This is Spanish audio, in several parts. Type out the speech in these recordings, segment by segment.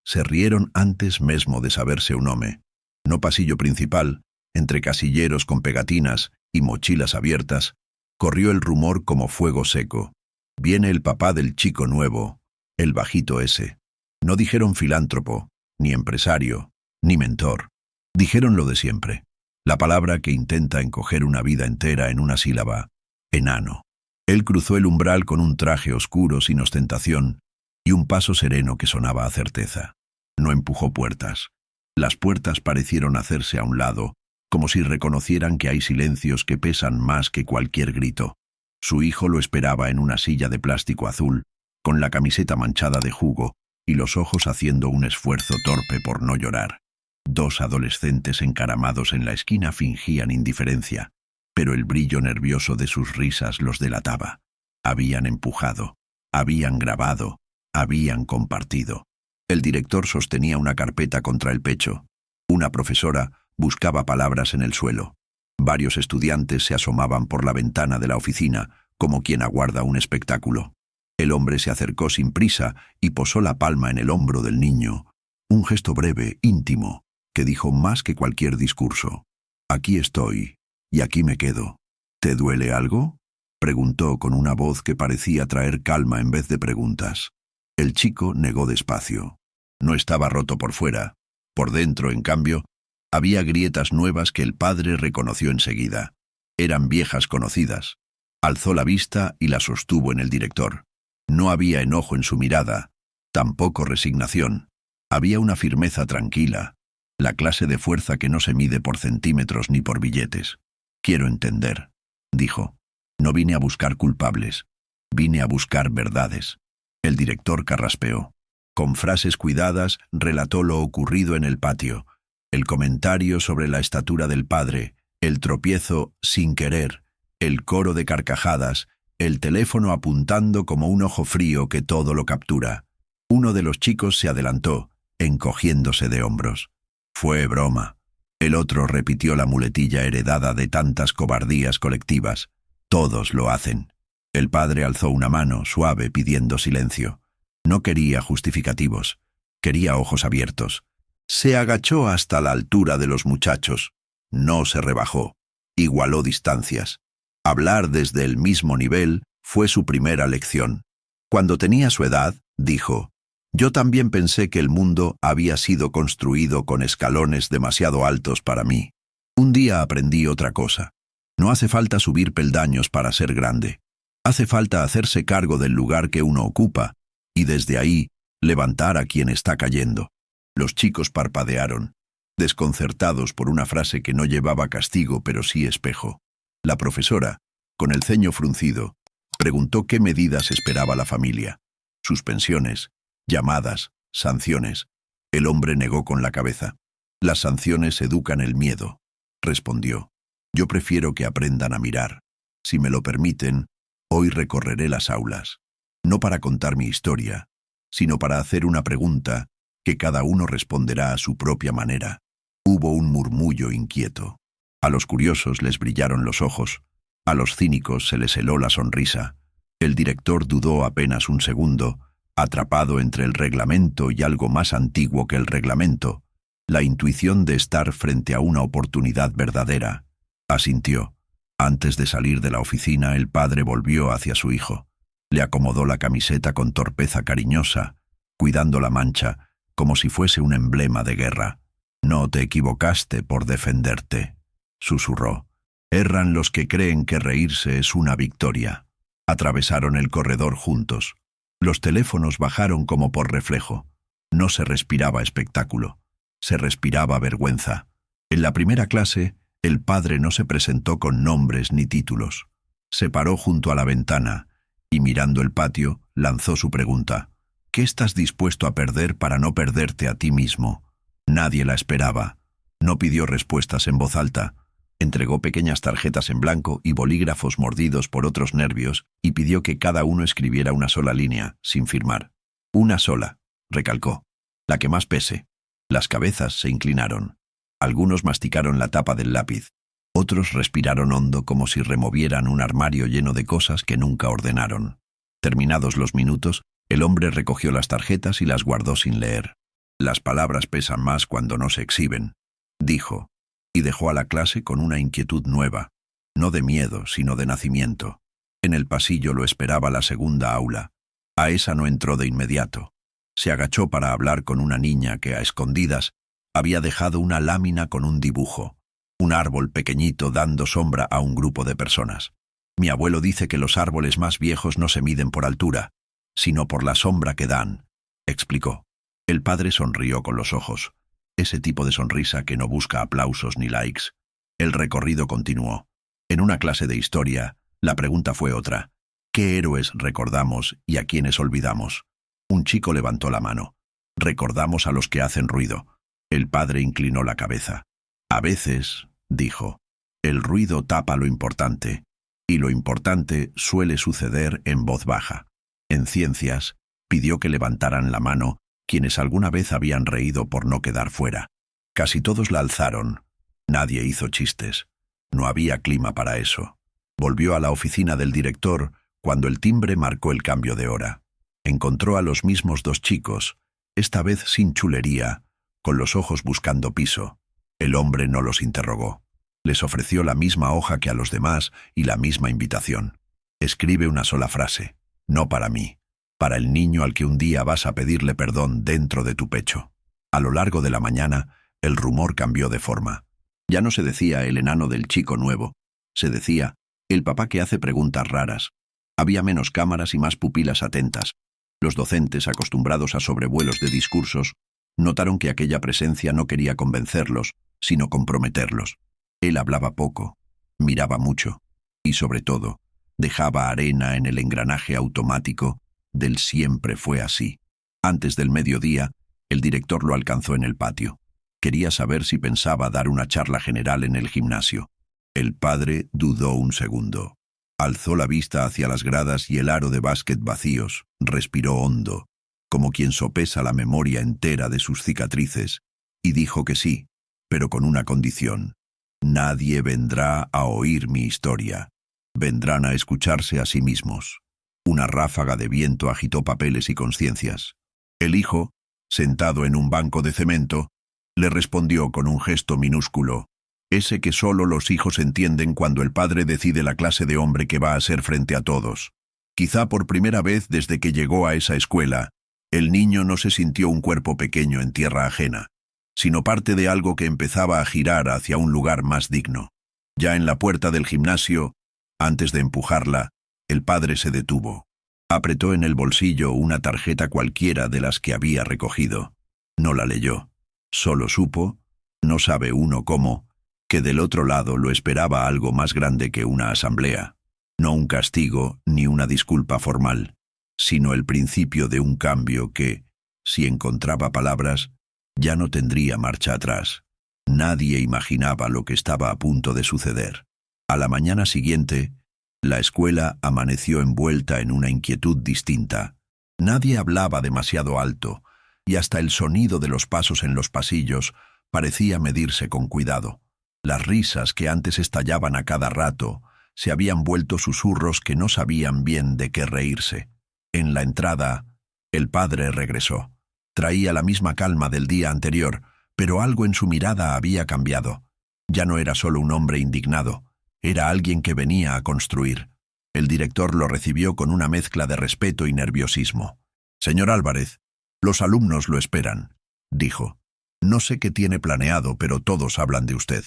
Se rieron antes mesmo de saber seu nome. No pasillo principal, entre casilleros con pegatinas y mochilas abiertas, corrió el rumor como fuego seco. Viene el papá del chico nuevo, el bajito ese. No dijeron filántropo, ni empresario, ni mentor. Dijeron lo de siempre. La palabra que intenta encoger una vida entera en una sílaba: enano. Él cruzó el umbral con un traje oscuro sin ostentación y un paso sereno que sonaba a certeza. No empujó puertas. Las puertas parecieron hacerse a un lado, como si reconocieran que hay silencios que pesan más que cualquier grito. Su hijo lo esperaba en una silla de plástico azul, con la camiseta manchada de jugo y los ojos haciendo un esfuerzo torpe por no llorar. Dos adolescentes encaramados en la esquina fingían indiferencia, pero el brillo nervioso de sus risas los delataba. Habían empujado, habían grabado, habían compartido. El director sostenía una carpeta contra el pecho. Una profesora buscaba palabras en el suelo. Varios estudiantes se asomaban por la ventana de la oficina, como quien aguarda un espectáculo. El hombre se acercó sin prisa y posó la palma en el hombro del niño. Un gesto breve, íntimo, que dijo más que cualquier discurso. «Aquí estoy, y aquí me quedo. ¿Te duele algo?», preguntó con una voz que parecía traer calma en vez de preguntas. El chico negó despacio. No estaba roto por fuera. Por dentro, en cambio, había grietas nuevas que el padre reconoció enseguida. Eran viejas conocidas. Alzó la vista y la sostuvo en el director. No había enojo en su mirada, tampoco resignación. Había una firmeza tranquila, la clase de fuerza que no se mide por centímetros ni por billetes. «Quiero entender», dijo. «No vine a buscar culpables, vine a buscar verdades». El director carraspeó. Con frases cuidadas relató lo ocurrido en el patio, el comentario sobre la estatura del padre, el tropiezo sin querer, el coro de carcajadas, el teléfono apuntando como un ojo frío que todo lo captura. Uno de los chicos se adelantó, encogiéndose de hombros. «Fue broma». El otro repitió la muletilla heredada de tantas cobardías colectivas. «Todos lo hacen». El padre alzó una mano, suave, pidiendo silencio. No quería justificativos, quería ojos abiertos. Se agachó hasta la altura de los muchachos. No se rebajó, igualó distancias. Hablar desde el mismo nivel fue su primera lección. Cuando tenía su edad, dijo: «Yo también pensé que el mundo había sido construido con escalones demasiado altos para mí. Un día aprendí otra cosa. No hace falta subir peldaños para ser grande. Hace falta hacerse cargo del lugar que uno ocupa y desde ahí levantar a quien está cayendo». Los chicos parpadearon, desconcertados por una frase que no llevaba castigo pero sí espejo. La profesora, con el ceño fruncido, preguntó qué medidas esperaba la familia. Suspensiones, llamadas, sanciones. El hombre negó con la cabeza. «Las sanciones educan el miedo», respondió. «Yo prefiero que aprendan a mirar. Si me lo permiten, hoy recorreré las aulas, no para contar mi historia, sino para hacer una pregunta que cada uno responderá a su propia manera». Hubo un murmullo inquieto. A los curiosos les brillaron los ojos, a los cínicos se les heló la sonrisa. El director dudó apenas un segundo, atrapado entre el reglamento y algo más antiguo que el reglamento, la intuición de estar frente a una oportunidad verdadera. Asintió. Antes de salir de la oficina, el padre volvió hacia su hijo. Le acomodó la camiseta con torpeza cariñosa, cuidando la mancha, como si fuese un emblema de guerra. «No te equivocaste por defenderte», susurró. «Erran los que creen que reírse es una victoria». Atravesaron el corredor juntos. Los teléfonos bajaron como por reflejo. No se respiraba espectáculo, se respiraba vergüenza. En la primera clase, el padre no se presentó con nombres ni títulos. Se paró junto a la ventana y, mirando el patio, lanzó su pregunta: «¿Qué estás dispuesto a perder para no perderte a ti mismo?». Nadie la esperaba. No pidió respuestas en voz alta. Entregó pequeñas tarjetas en blanco y bolígrafos mordidos por otros nervios y pidió que cada uno escribiera una sola línea, sin firmar. «Una sola», recalcó. «La que más pese». Las cabezas se inclinaron. Algunos masticaron la tapa del lápiz. Otros respiraron hondo como si removieran un armario lleno de cosas que nunca ordenaron. Terminados los minutos, el hombre recogió las tarjetas y las guardó sin leer. Las palabras pesan más cuando no se exhiben, dijo, y dejó a la clase con una inquietud nueva, no de miedo, sino de nacimiento. En el pasillo lo esperaba la segunda aula. A esa no entró de inmediato. Se agachó para hablar con una niña que, a escondidas, había dejado una lámina con un dibujo, un árbol pequeñito dando sombra a un grupo de personas. Mi abuelo dice que los árboles más viejos no se miden por altura, sino por la sombra que dan, explicó. El padre sonrió con los ojos, ese tipo de sonrisa que no busca aplausos ni likes. El recorrido continuó. En una clase de historia, la pregunta fue otra. ¿Qué héroes recordamos y a quiénes olvidamos? Un chico levantó la mano. Recordamos a los que hacen ruido. El padre inclinó la cabeza. A veces, dijo, el ruido tapa lo importante, y lo importante suele suceder en voz baja. En ciencias, pidió que levantaran la mano quienes alguna vez habían reído por no quedar fuera. Casi todos la alzaron. Nadie hizo chistes. No había clima para eso. Volvió a la oficina del director cuando el timbre marcó el cambio de hora. Encontró a los mismos dos chicos, esta vez sin chulería, con los ojos buscando piso. El hombre no los interrogó. Les ofreció la misma hoja que a los demás y la misma invitación. Escribe una sola frase. No para mí. Para el niño al que un día vas a pedirle perdón dentro de tu pecho. A lo largo de la mañana, el rumor cambió de forma. Ya no se decía el enano del chico nuevo. Se decía el papá que hace preguntas raras. Había menos cámaras y más pupilas atentas. Los docentes, acostumbrados a sobrevuelos de discursos, notaron que aquella presencia no quería convencerlos, sino comprometerlos. Él hablaba poco, miraba mucho, y sobre todo, dejaba arena en el engranaje automático del siempre fue así. Antes del mediodía, el director lo alcanzó en el patio. Quería saber si pensaba dar una charla general en el gimnasio. El padre dudó un segundo. Alzó la vista hacia las gradas y el aro de básquet vacíos, respiró hondo, como quien sopesa la memoria entera de sus cicatrices, y dijo que sí, pero con una condición. Nadie vendrá a oír mi historia. Vendrán a escucharse a sí mismos. Una ráfaga de viento agitó papeles y conciencias. El hijo, sentado en un banco de cemento, le respondió con un gesto minúsculo, ese que solo los hijos entienden cuando el padre decide la clase de hombre que va a ser frente a todos. Quizá por primera vez desde que llegó a esa escuela, el niño no se sintió un cuerpo pequeño en tierra ajena, sino parte de algo que empezaba a girar hacia un lugar más digno. Ya en la puerta del gimnasio, antes de empujarla, el padre se detuvo. Apretó en el bolsillo una tarjeta cualquiera de las que había recogido. No la leyó. Solo supo, no sabe uno cómo, que del otro lado lo esperaba algo más grande que una asamblea. No un castigo ni una disculpa formal, sino el principio de un cambio que, si encontraba palabras, ya no tendría marcha atrás. Nadie imaginaba lo que estaba a punto de suceder. A la mañana siguiente, la escuela amaneció envuelta en una inquietud distinta. Nadie hablaba demasiado alto, y hasta el sonido de los pasos en los pasillos parecía medirse con cuidado. Las risas que antes estallaban a cada rato se habían vuelto susurros que no sabían bien de qué reírse. En la entrada, el padre regresó. Traía la misma calma del día anterior, pero algo en su mirada había cambiado. Ya no era solo un hombre indignado, era alguien que venía a construir. El director lo recibió con una mezcla de respeto y nerviosismo. «Señor Álvarez, los alumnos lo esperan», dijo. «No sé qué tiene planeado, pero todos hablan de usted».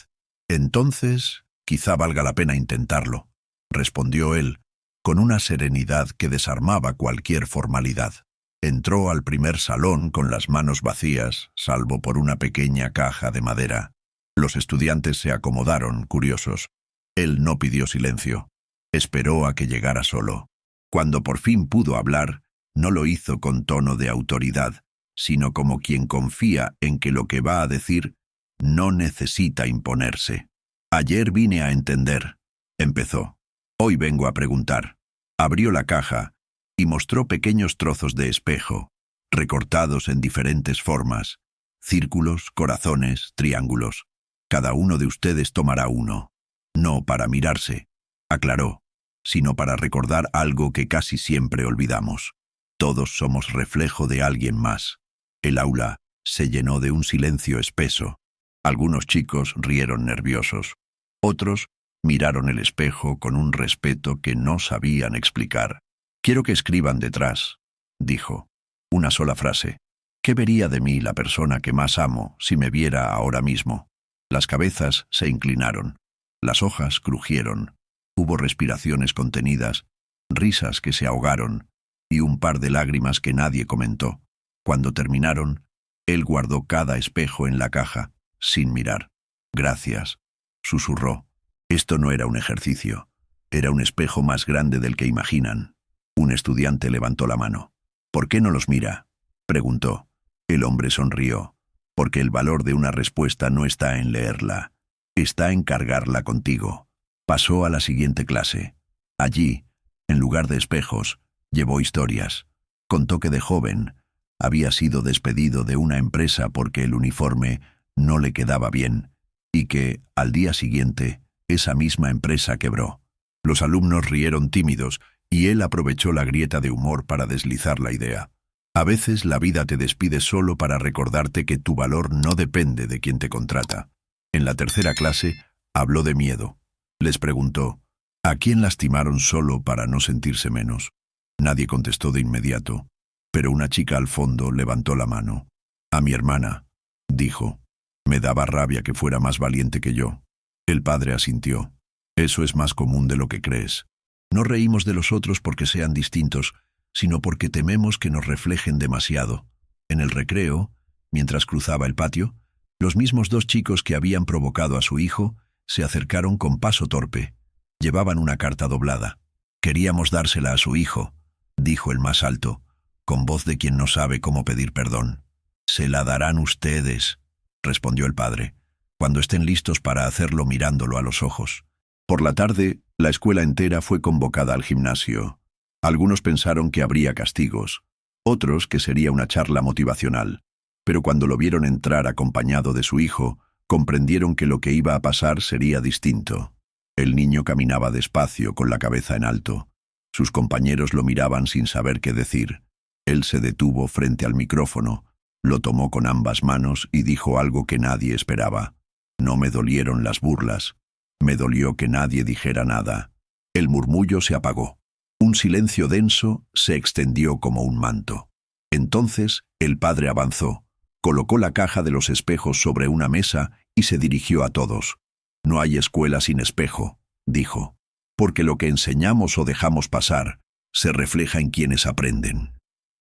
«Entonces, quizá valga la pena intentarlo», respondió él, con una serenidad que desarmaba cualquier formalidad. Entró al primer salón con las manos vacías, salvo por una pequeña caja de madera. Los estudiantes se acomodaron, curiosos. Él no pidió silencio. Esperó a que llegara solo. Cuando por fin pudo hablar, no lo hizo con tono de autoridad, sino como quien confía en que lo que va a decir no necesita imponerse. «Ayer vine a entender», empezó. «Hoy vengo a preguntar». Abrió la caja y mostró pequeños trozos de espejo, recortados en diferentes formas, círculos, corazones, triángulos. «Cada uno de ustedes tomará uno. No para mirarse», aclaró, sino para recordar algo que casi siempre olvidamos. Todos somos reflejo de alguien más. El aula, se llenó de un silencio espeso. Algunos chicos rieron nerviosos. Otros miraron el espejo con un respeto que no sabían explicar. «Quiero que escriban detrás», dijo. Una sola frase. «¿Qué vería de mí la persona que más amo si me viera ahora mismo?» Las cabezas se inclinaron. Las hojas crujieron. Hubo respiraciones contenidas, risas que se ahogaron y un par de lágrimas que nadie comentó. Cuando terminaron, él guardó cada espejo en la caja, sin mirar. «Gracias», susurró. Esto no era un ejercicio. Era un espejo más grande del que imaginan. Un estudiante levantó la mano. «¿Por qué no los mira?», preguntó. El hombre sonrió. «Porque el valor de una respuesta no está en leerla. Está en cargarla contigo». Pasó a la siguiente clase. Allí, en lugar de espejos, llevó historias. Contó que de joven había sido despedido de una empresa porque el uniforme no le quedaba bien y que, al día siguiente, esa misma empresa quebró. Los alumnos rieron tímidos y él aprovechó la grieta de humor para deslizar la idea. A veces la vida te despide solo para recordarte que tu valor no depende de quien te contrata. En la tercera clase habló de miedo. Les preguntó, ¿a quién lastimaron solo para no sentirse menos? Nadie contestó de inmediato, pero una chica al fondo levantó la mano. «A mi hermana», dijo. «Me daba rabia que fuera más valiente que yo». El padre asintió. «Eso es más común de lo que crees. No reímos de los otros porque sean distintos, sino porque tememos que nos reflejen demasiado». En el recreo, mientras cruzaba el patio, los mismos dos chicos que habían provocado a su hijo se acercaron con paso torpe. Llevaban una carta doblada. «Queríamos dársela a su hijo», dijo el más alto, con voz de quien no sabe cómo pedir perdón. «Se la darán ustedes», respondió el padre, «cuando estén listos para hacerlo mirándolo a los ojos». Por la tarde, la escuela entera fue convocada al gimnasio. Algunos pensaron que habría castigos, otros que sería una charla motivacional, pero cuando lo vieron entrar acompañado de su hijo, comprendieron que lo que iba a pasar sería distinto. El niño caminaba despacio, con la cabeza en alto. Sus compañeros lo miraban sin saber qué decir. Él se detuvo frente al micrófono, lo tomó con ambas manos y dijo algo que nadie esperaba. No me dolieron las burlas. Me dolió que nadie dijera nada. El murmullo se apagó. Un silencio denso se extendió como un manto. Entonces el padre avanzó, colocó la caja de los espejos sobre una mesa y se dirigió a todos. «No hay escuela sin espejo», dijo, «porque lo que enseñamos o dejamos pasar se refleja en quienes aprenden.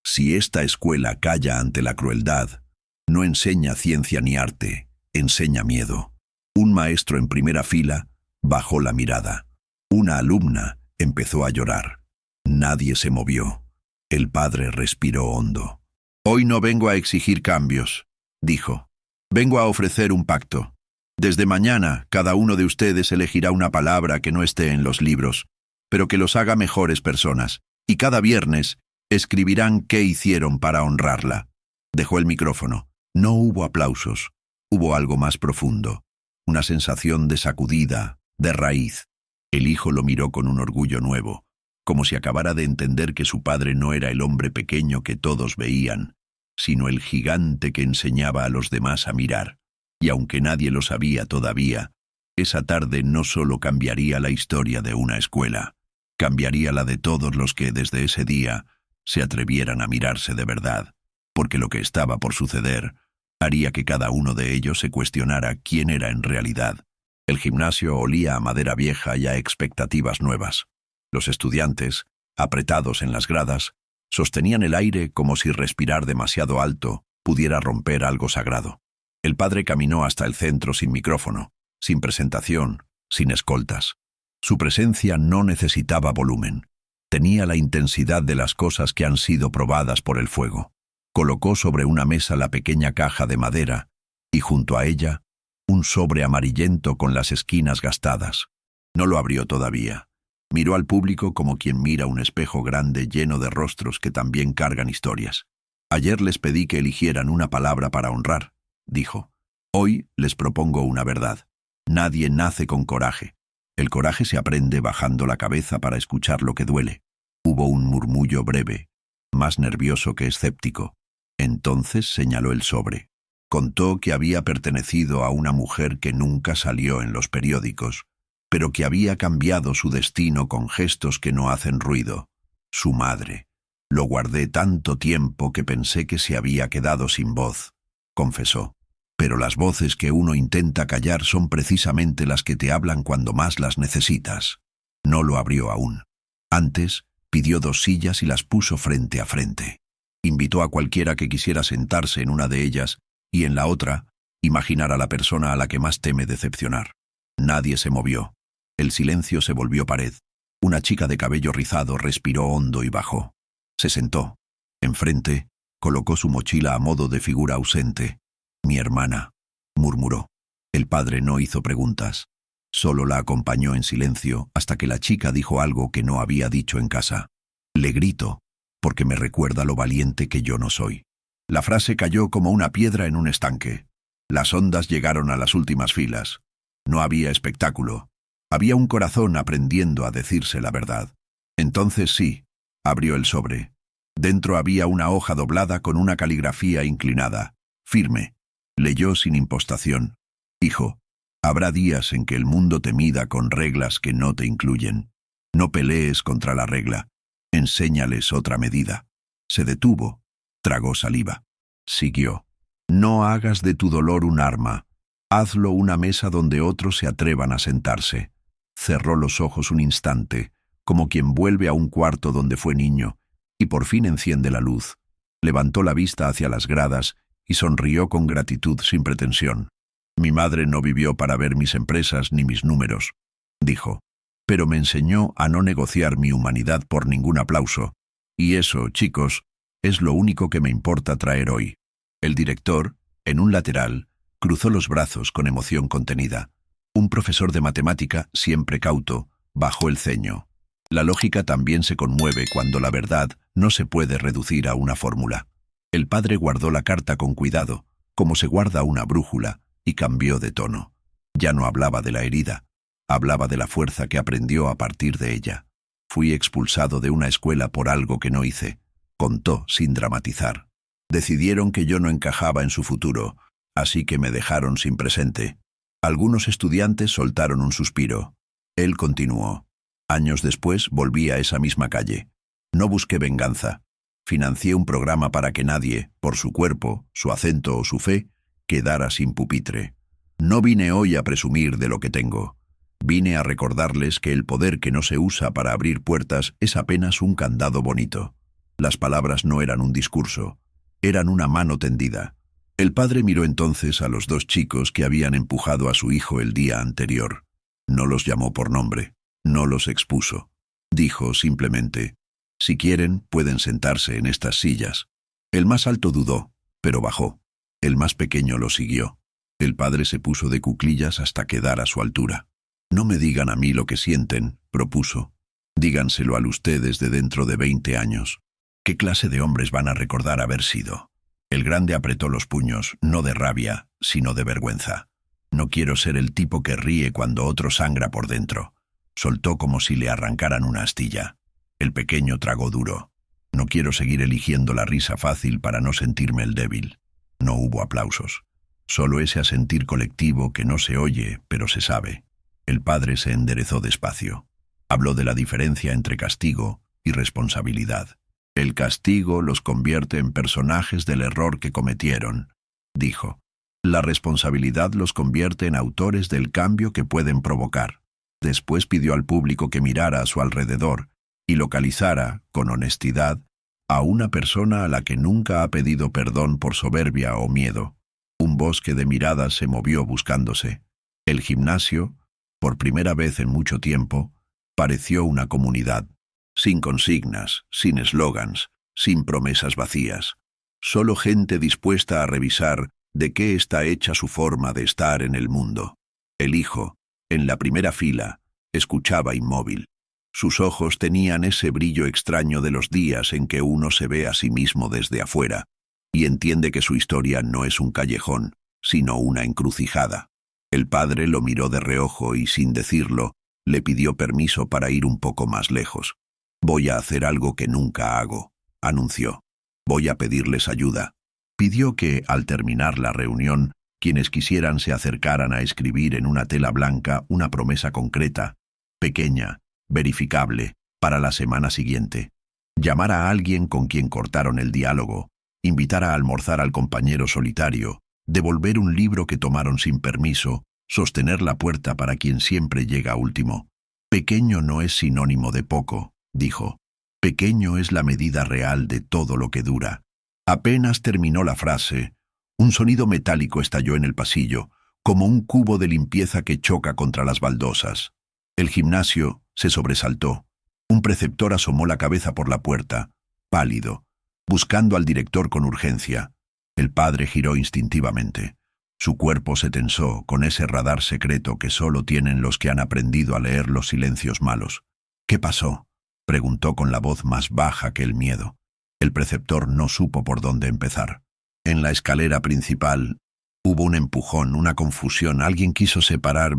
Si esta escuela calla ante la crueldad, no enseña ciencia ni arte, enseña miedo». Un maestro en primera fila bajó la mirada. Una alumna empezó a llorar. Nadie se movió. El padre respiró hondo. «Hoy no vengo a exigir cambios», dijo. «Vengo a ofrecer un pacto. Desde mañana, cada uno de ustedes elegirá una palabra que no esté en los libros, pero que los haga mejores personas, y cada viernes escribirán qué hicieron para honrarla». Dejó el micrófono. No hubo aplausos. Hubo algo más profundo. Una sensación de sacudida, de raíz. El hijo lo miró con un orgullo nuevo, como si acabara de entender que su padre no era el hombre pequeño que todos veían, sino el gigante que enseñaba a los demás a mirar. Y aunque nadie lo sabía todavía, esa tarde no solo cambiaría la historia de una escuela, cambiaría la de todos los que desde ese día se atrevieran a mirarse de verdad, porque lo que estaba por suceder haría que cada uno de ellos se cuestionara quién era en realidad. El gimnasio olía a madera vieja y a expectativas nuevas. Los estudiantes, apretados en las gradas, sostenían el aire como si respirar demasiado alto pudiera romper algo sagrado. El padre caminó hasta el centro sin micrófono, sin presentación, sin escoltas. Su presencia no necesitaba volumen. Tenía la intensidad de las cosas que han sido probadas por el fuego. Colocó sobre una mesa la pequeña caja de madera y junto a ella un sobre amarillento con las esquinas gastadas. No lo abrió todavía. Miró al público como quien mira un espejo grande lleno de rostros que también cargan historias. «Ayer les pedí que eligieran una palabra para honrar», dijo. «Hoy les propongo una verdad. Nadie nace con coraje. El coraje se aprende bajando la cabeza para escuchar lo que duele». Hubo un murmullo breve, más nervioso que escéptico. Entonces señaló el sobre. Contó que había pertenecido a una mujer que nunca salió en los periódicos, pero que había cambiado su destino con gestos que no hacen ruido. Su madre. Lo guardé tanto tiempo que pensé que se había quedado sin voz, confesó. Pero las voces que uno intenta callar son precisamente las que te hablan cuando más las necesitas. No lo abrió aún. Antes, pidió 2 sillas y las puso frente a frente. Invitó a cualquiera que quisiera sentarse en una de ellas y en la otra, imaginar a la persona a la que más teme decepcionar. Nadie se movió. El silencio se volvió pared. Una chica de cabello rizado respiró hondo y bajó. Se sentó. Enfrente, colocó su mochila a modo de figura ausente. «Mi hermana», murmuró. El padre no hizo preguntas. Solo la acompañó en silencio hasta que la chica dijo algo que no había dicho en casa. «Le grito, porque me recuerda lo valiente que yo no soy». La frase cayó como una piedra en un estanque. Las ondas llegaron a las últimas filas. No había espectáculo. Había un corazón aprendiendo a decirse la verdad. Entonces sí, abrió el sobre. Dentro había una hoja doblada con una caligrafía inclinada, firme. Leyó sin impostación. «Hijo, habrá días en que el mundo te mida con reglas que no te incluyen. No pelees contra la regla. Enséñales otra medida». Se detuvo. Tragó saliva. Siguió. «No hagas de tu dolor un arma. Hazlo una mesa donde otros se atrevan a sentarse». Cerró los ojos un instante, como quien vuelve a un cuarto donde fue niño, y por fin enciende la luz. Levantó la vista hacia las gradas y sonrió con gratitud sin pretensión. «Mi madre no vivió para ver mis empresas ni mis números», dijo, «pero me enseñó a no negociar mi humanidad por ningún aplauso. Y eso, chicos, es lo único que me importa traer hoy». El director, en un lateral, cruzó los brazos con emoción contenida. Un profesor de matemática, siempre cauto, bajó el ceño. La lógica también se conmueve cuando la verdad no se puede reducir a una fórmula. El padre guardó la carta con cuidado, como se guarda una brújula, y cambió de tono. Ya no hablaba de la herida, hablaba de la fuerza que aprendió a partir de ella. «Fui expulsado de una escuela por algo que no hice», contó sin dramatizar. «Decidieron que yo no encajaba en su futuro, así que me dejaron sin presente». Algunos estudiantes soltaron un suspiro. Él continuó. «Años después volví a esa misma calle. No busqué venganza. Financié un programa para que nadie, por su cuerpo, su acento o su fe, quedara sin pupitre. No vine hoy a presumir de lo que tengo. Vine a recordarles que el poder que no se usa para abrir puertas es apenas un candado bonito». Las palabras no eran un discurso, eran una mano tendida. El padre miró entonces a los 2 chicos que habían empujado a su hijo el día anterior. No los llamó por nombre, no los expuso. Dijo simplemente: «Si quieren, pueden sentarse en estas sillas». El más alto dudó, pero bajó. El más pequeño lo siguió. El padre se puso de cuclillas hasta quedar a su altura. «No me digan a mí lo que sienten», propuso. «Díganselo a ustedes de dentro de 20 años. ¿Qué clase de hombres van a recordar haber sido?». El grande apretó los puños, no de rabia, sino de vergüenza. «No quiero ser el tipo que ríe cuando otro sangra por dentro». Soltó como si le arrancaran una astilla. El pequeño tragó duro. «No quiero seguir eligiendo la risa fácil para no sentirme el débil». No hubo aplausos. Solo ese asentir colectivo que no se oye, pero se sabe. El padre se enderezó despacio. Habló de la diferencia entre castigo y responsabilidad. «El castigo los convierte en personajes del error que cometieron», dijo. «La responsabilidad los convierte en autores del cambio que pueden provocar». Después pidió al público que mirara a su alrededor y localizara, con honestidad, a una persona a la que nunca ha pedido perdón por soberbia o miedo. Un bosque de miradas se movió buscándose. El gimnasio, por primera vez en mucho tiempo, pareció una comunidad. Sin consignas, sin eslogans, sin promesas vacías. Solo gente dispuesta a revisar de qué está hecha su forma de estar en el mundo. El hijo, en la primera fila, escuchaba inmóvil. Sus ojos tenían ese brillo extraño de los días en que uno se ve a sí mismo desde afuera y entiende que su historia no es un callejón, sino una encrucijada. El padre lo miró de reojo y, sin decirlo, le pidió permiso para ir un poco más lejos. «Voy a hacer algo que nunca hago», anunció. «Voy a pedirles ayuda». Pidió que, al terminar la reunión, quienes quisieran se acercaran a escribir en una tela blanca una promesa concreta, pequeña, verificable, para la semana siguiente. Llamar a alguien con quien cortaron el diálogo, invitar a almorzar al compañero solitario, devolver un libro que tomaron sin permiso, sostener la puerta para quien siempre llega último. Pequeño no es sinónimo de poco, dijo. Pequeño es la medida real de todo lo que dura. Apenas terminó la frase, un sonido metálico estalló en el pasillo, como un cubo de limpieza que choca contra las baldosas. El gimnasio se sobresaltó. Un preceptor asomó la cabeza por la puerta, pálido, buscando al director con urgencia. El padre giró instintivamente. Su cuerpo se tensó con ese radar secreto que solo tienen los que han aprendido a leer los silencios malos. ¿Qué pasó?, preguntó con la voz más baja que el miedo. El preceptor no supo por dónde empezar. En la escalera principal hubo un empujón, una confusión. Alguien quiso separar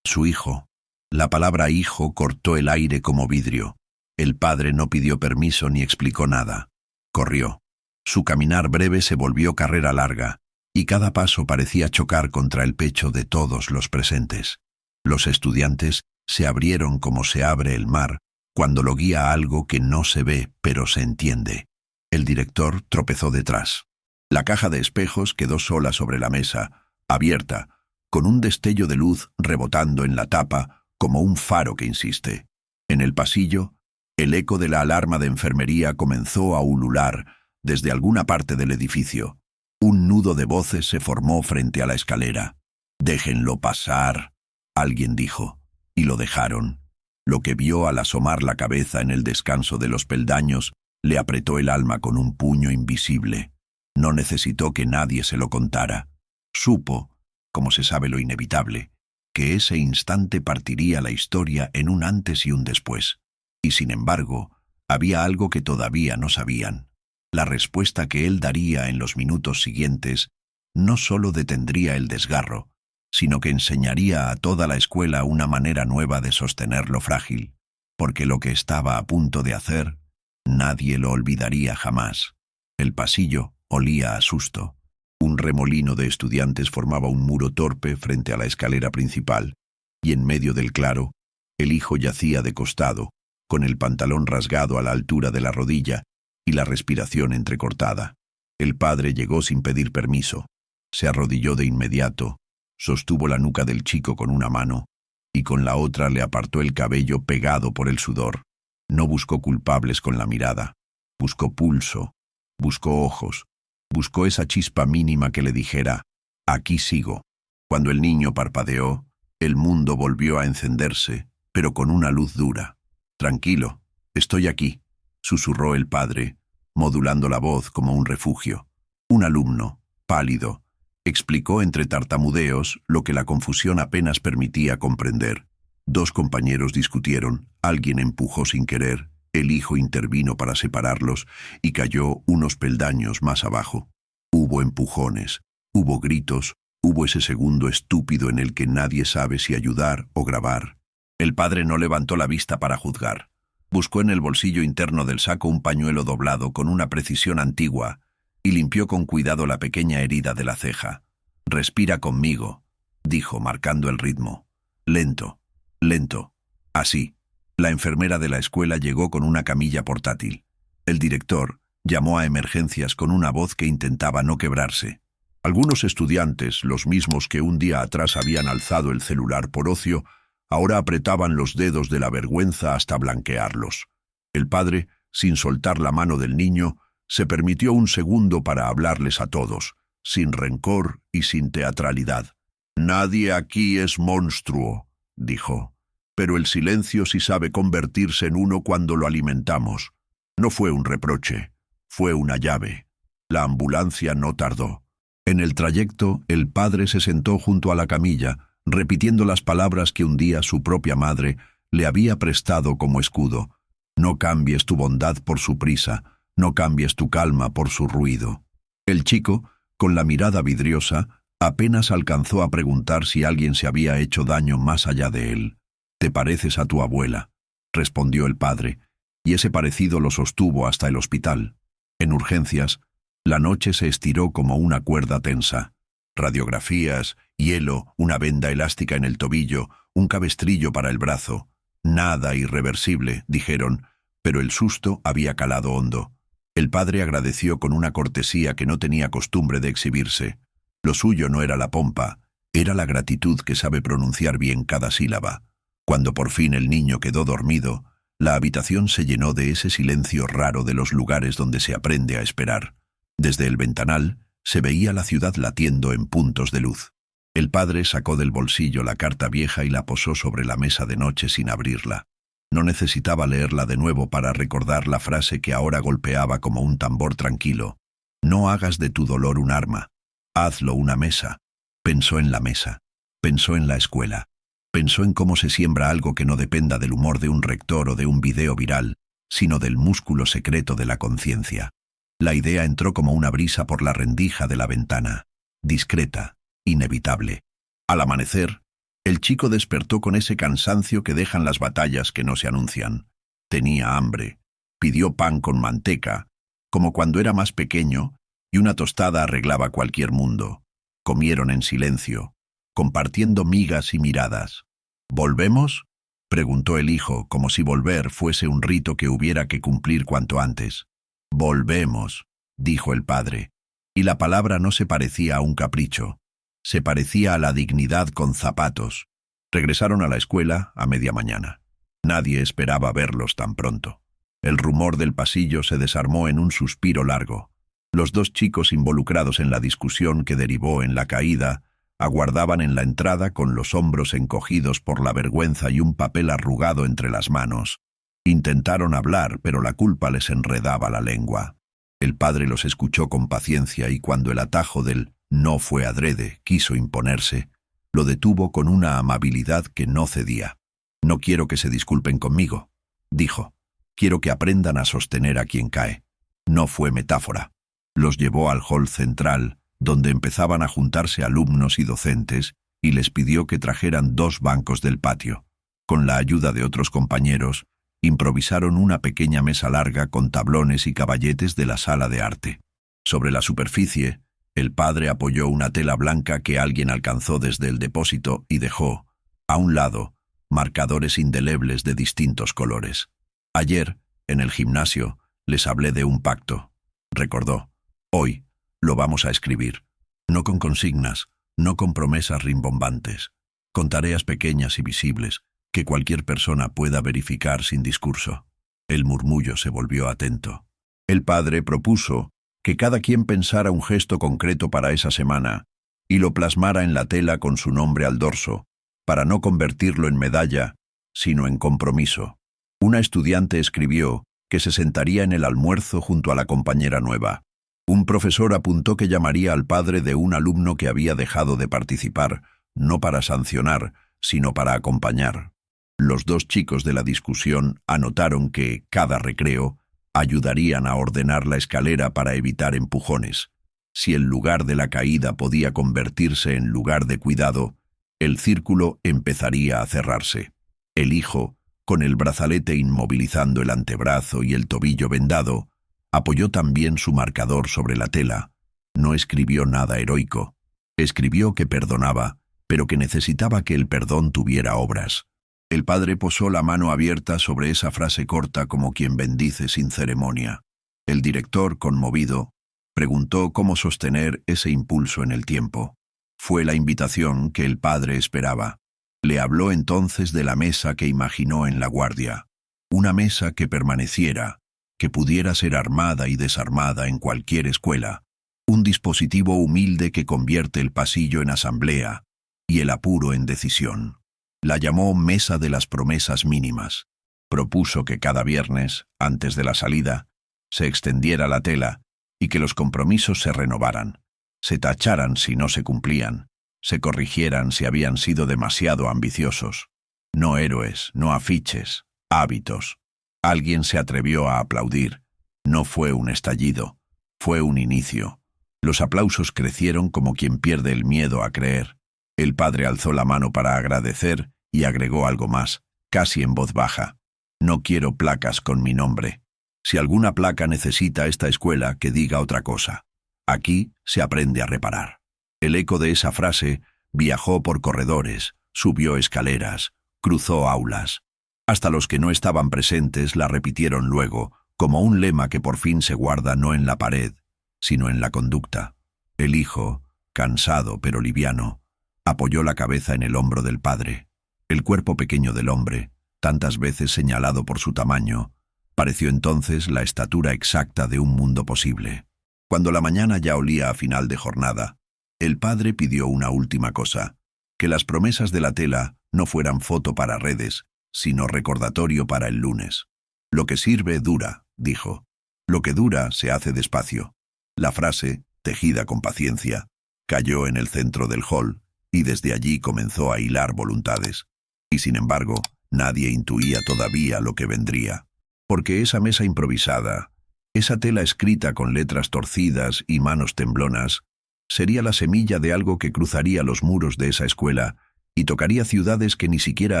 su hijo. La palabra hijo cortó el aire como vidrio. El padre no pidió permiso ni explicó nada. Corrió. Su caminar breve se volvió carrera larga, y cada paso parecía chocar contra el pecho de todos los presentes. Los estudiantes se abrieron como se abre el mar, cuando lo guía algo que no se ve pero se entiende. El director tropezó detrás. La caja de espejos quedó sola sobre la mesa, abierta, con un destello de luz rebotando en la tapa como un faro que insiste. En el pasillo, el eco de la alarma de enfermería comenzó a ulular desde alguna parte del edificio. Un nudo de voces se formó frente a la escalera. «Déjenlo pasar», alguien dijo, y lo dejaron. Lo que vio al asomar la cabeza en el descanso de los peldaños le apretó el alma con un puño invisible. No necesitó que nadie se lo contara. Supo, como se sabe lo inevitable, que ese instante partiría la historia en un antes y un después. Y sin embargo, había algo que todavía no sabían. La respuesta que él daría en los minutos siguientes no solo detendría el desgarro, sino que enseñaría a toda la escuela una manera nueva de sostener lo frágil, porque lo que estaba a punto de hacer, nadie lo olvidaría jamás. El pasillo olía a susto. Un remolino de estudiantes formaba un muro torpe frente a la escalera principal, y en medio del claro, el hijo yacía de costado, con el pantalón rasgado a la altura de la rodilla y la respiración entrecortada. El padre llegó sin pedir permiso. Se arrodilló de inmediato, sostuvo la nuca del chico con una mano y con la otra le apartó el cabello pegado por el sudor. No buscó culpables con la mirada. Buscó pulso, buscó ojos, buscó esa chispa mínima que le dijera, «Aquí sigo». Cuando el niño parpadeó, el mundo volvió a encenderse, pero con una luz dura. «Tranquilo, estoy aquí», susurró el padre, modulando la voz como un refugio. Un alumno, pálido, explicó entre tartamudeos lo que la confusión apenas permitía comprender. Dos compañeros discutieron, alguien empujó sin querer, el hijo intervino para separarlos y cayó unos peldaños más abajo. Hubo empujones, hubo gritos, hubo ese segundo estúpido en el que nadie sabe si ayudar o grabar. El padre no levantó la vista para juzgar. Buscó en el bolsillo interno del saco un pañuelo doblado con una precisión antigua y limpió con cuidado la pequeña herida de la ceja. «Respira conmigo», dijo, marcando el ritmo. «Lento, lento. Así». La enfermera de la escuela llegó con una camilla portátil. El director llamó a emergencias con una voz que intentaba no quebrarse. Algunos estudiantes, los mismos que un día atrás habían alzado el celular por ocio, ahora apretaban los dedos de la vergüenza hasta blanquearlos. El padre, sin soltar la mano del niño, se permitió un segundo para hablarles a todos, sin rencor y sin teatralidad. «Nadie aquí es monstruo», dijo. «Pero el silencio sí sabe convertirse en uno cuando lo alimentamos. No fue un reproche, fue una llave. La ambulancia no tardó». En el trayecto, el padre se sentó junto a la camilla, repitiendo las palabras que un día su propia madre le había prestado como escudo. «No cambies tu bondad por su prisa, no cambies tu calma por su ruido». El chico, con la mirada vidriosa, apenas alcanzó a preguntar si alguien se había hecho daño más allá de él. «Te pareces a tu abuela», respondió el padre, y ese parecido lo sostuvo hasta el hospital. En urgencias, La noche se estiró como una cuerda tensa. Radiografías, hielo, una venda elástica en el tobillo, un cabestrillo para el brazo. Nada irreversible, dijeron, pero el susto había calado hondo. El padre agradeció con una cortesía que no tenía costumbre de exhibirse. Lo suyo no era la pompa, era la gratitud que sabe pronunciar bien cada sílaba. Cuando por fin el niño quedó dormido, la habitación se llenó de ese silencio raro de los lugares donde se aprende a esperar. Desde el ventanal se veía la ciudad latiendo en puntos de luz. El padre sacó del bolsillo la carta vieja y la posó sobre la mesa de noche sin abrirla. No necesitaba leerla de nuevo para recordar la frase que ahora golpeaba como un tambor tranquilo. No hagas de tu dolor un arma. Hazlo una mesa. Pensó en la mesa. Pensó en la escuela. Pensó en cómo se siembra algo que no dependa del humor de un rector o de un video viral, sino del músculo secreto de la conciencia. La idea entró como una brisa por la rendija de la ventana. Discreta, inevitable. Al amanecer, el chico despertó con ese cansancio que dejan las batallas que no se anuncian. Tenía hambre. Pidió pan con manteca, como cuando era más pequeño, y una tostada arreglaba cualquier mundo. Comieron en silencio, compartiendo migas y miradas. ¿Volvemos?, preguntó el hijo, como si volver fuese un rito que hubiera que cumplir cuanto antes. «Volvemos», dijo el padre, y la palabra no se parecía a un capricho. Se parecía a la dignidad con zapatos. Regresaron a la escuela a media mañana. Nadie esperaba verlos tan pronto. El rumor del pasillo se desarmó en un suspiro largo. Los dos chicos involucrados en la discusión que derivó en la caída aguardaban en la entrada con los hombros encogidos por la vergüenza y un papel arrugado entre las manos. Intentaron hablar, pero la culpa les enredaba la lengua. El padre los escuchó con paciencia y cuando el atajo del «no fue adrede» quiso imponerse, lo detuvo con una amabilidad que no cedía. «No quiero que se disculpen conmigo», dijo. «Quiero que aprendan a sostener a quien cae». No fue metáfora. Los llevó al hall central, donde empezaban a juntarse alumnos y docentes, y les pidió que trajeran 2 bancos del patio. Con la ayuda de otros compañeros, improvisaron una pequeña mesa larga con tablones y caballetes de la sala de arte. Sobre la superficie, el padre apoyó una tela blanca que alguien alcanzó desde el depósito y dejó, a un lado, marcadores indelebles de distintos colores. Ayer, en el gimnasio, les hablé de un pacto. Recordó. Hoy lo vamos a escribir. No con consignas, no con promesas rimbombantes, con tareas pequeñas y visibles, que cualquier persona pueda verificar sin discurso. El murmullo se volvió atento. El padre propuso que cada quien pensara un gesto concreto para esa semana y lo plasmara en la tela con su nombre al dorso, para no convertirlo en medalla, sino en compromiso. Una estudiante escribió que se sentaría en el almuerzo junto a la compañera nueva. Un profesor apuntó que llamaría al padre de un alumno que había dejado de participar, no para sancionar, sino para acompañar. Los 2 chicos de la discusión anotaron que, cada recreo, ayudarían a ordenar la escalera para evitar empujones. Si el lugar de la caída podía convertirse en lugar de cuidado, el círculo empezaría a cerrarse. El hijo, con el brazalete inmovilizando el antebrazo y el tobillo vendado, apoyó también su marcador sobre la tela. No escribió nada heroico. Escribió que perdonaba, pero que necesitaba que el perdón tuviera obras. El padre posó la mano abierta sobre esa frase corta como quien bendice sin ceremonia. El director, conmovido, preguntó cómo sostener ese impulso en el tiempo. Fue la invitación que el padre esperaba. Le habló entonces de la mesa que imaginó en la guardia. Una mesa que permaneciera, que pudiera ser armada y desarmada en cualquier escuela. Un dispositivo humilde que convierte el pasillo en asamblea y el apuro en decisión. La llamó Mesa de las Promesas Mínimas. Propuso que cada viernes, antes de la salida, se extendiera la tela y que los compromisos se renovaran, se tacharan si no se cumplían, se corrigieran si habían sido demasiado ambiciosos. No héroes, no afiches, hábitos. Alguien se atrevió a aplaudir. No fue un estallido, fue un inicio. Los aplausos crecieron como quien pierde el miedo a creer. El padre alzó la mano para agradecer y agregó algo más, casi en voz baja. No quiero placas con mi nombre. Si alguna placa necesita esta escuela, que diga otra cosa. Aquí se aprende a reparar. El eco de esa frase viajó por corredores, subió escaleras, cruzó aulas. Hasta los que no estaban presentes la repitieron luego, como un lema que por fin se guarda no en la pared, sino en la conducta. El hijo, cansado pero liviano, apoyó la cabeza en el hombro del padre. El cuerpo pequeño del hombre, tantas veces señalado por su tamaño, pareció entonces la estatura exacta de un mundo posible. Cuando la mañana ya olía a final de jornada, el padre pidió una última cosa: que las promesas de la tela no fueran foto para redes, sino recordatorio para el lunes. Lo que sirve dura, dijo. Lo que dura se hace despacio. La frase, tejida con paciencia, cayó en el centro del hall y desde allí comenzó a hilar voluntades. Y sin embargo, nadie intuía todavía lo que vendría. Porque esa mesa improvisada, esa tela escrita con letras torcidas y manos temblonas, sería la semilla de algo que cruzaría los muros de esa escuela y tocaría ciudades que ni siquiera